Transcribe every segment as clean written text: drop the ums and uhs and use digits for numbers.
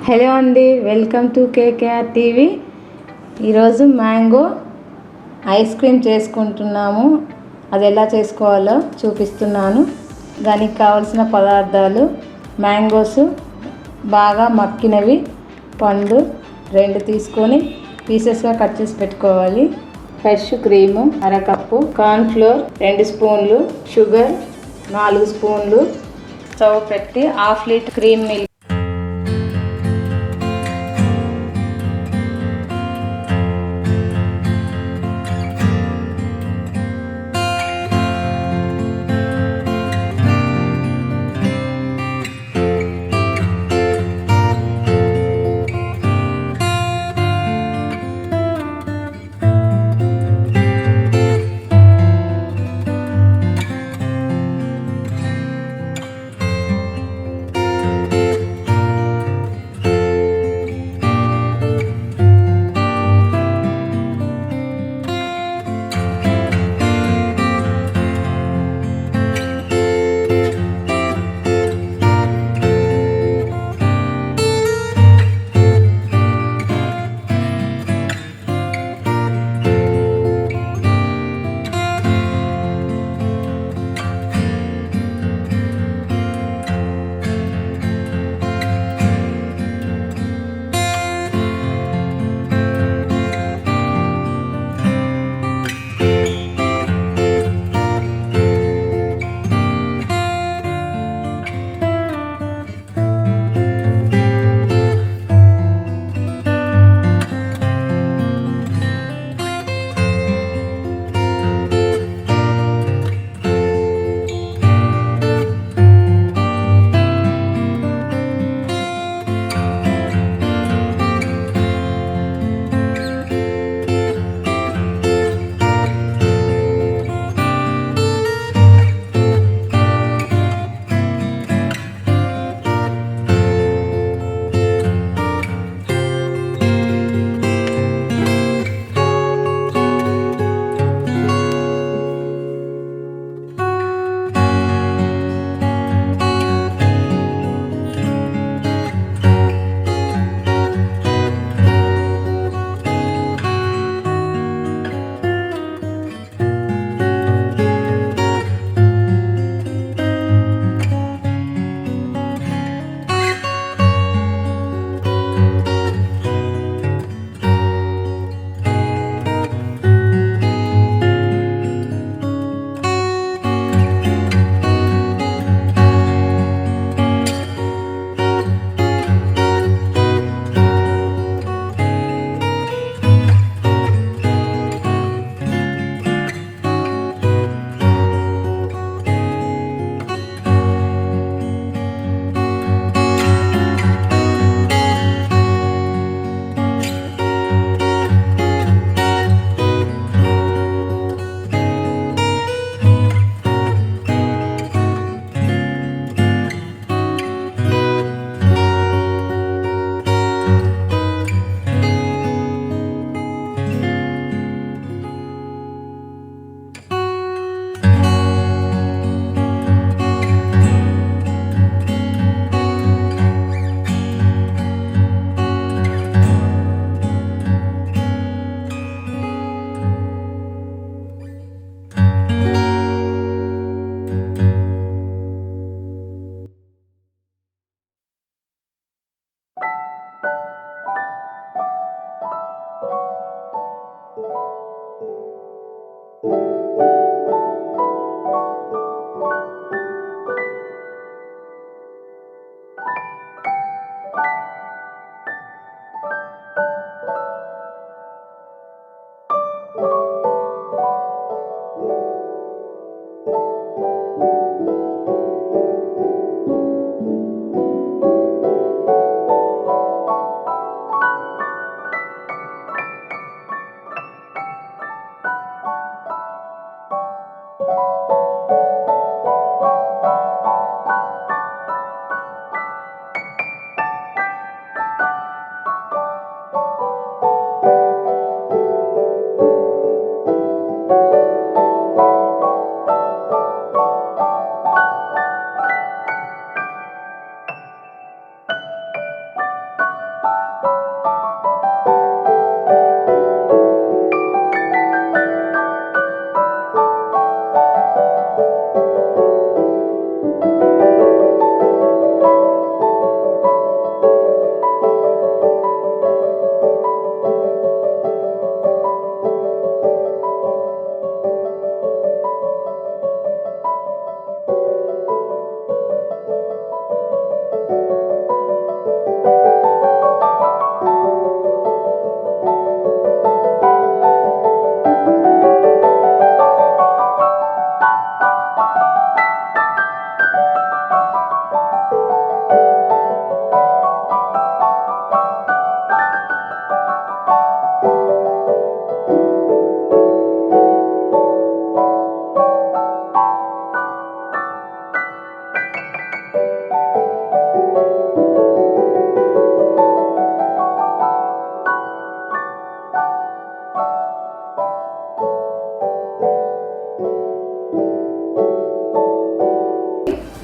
Hello అండి, welcome to KKR TV. ఈరోజు mango ice cream చేసుకుంటున్నాము. అది ఎలా చేసుకోవాలో చూపిస్తున్నాను. దానికి కావలసిన పదార్థాలు: మ్యాంగోస్ బాగా మక్కినవి, పండు 2 తీసుకొని పీసెస్గా కట్ చేసి పెట్టుకోవాలి. ఫ్రెష్ క్రీము అరకప్పు, కార్న్ఫ్లోర్ 2 స్పూన్లు, షుగర్ 4 స్పూన్లు. స్టవ్ పెట్టి 1/2 లీటర్ క్రీమ్ మిల్క్,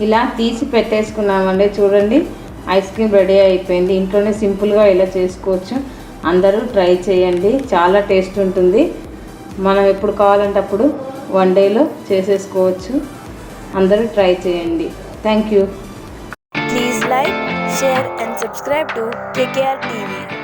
ఇలా తీసి పెట్టేసుకున్నామండి. చూడండి, ఐస్ క్రీమ్ రెడీ అయిపోయింది. ఇంట్లోనే సింపుల్గా ఇలా చేసుకోవచ్చు. అందరూ ట్రై చేయండి, చాలా టేస్ట్ ఉంటుంది. మనం ఎప్పుడు కావాలంటే అప్పుడు 1 డేలో చేసేసుకోవచ్చు. అందరూ ట్రై చేయండి. Thank you. Please like, share and subscribe to KKR TV.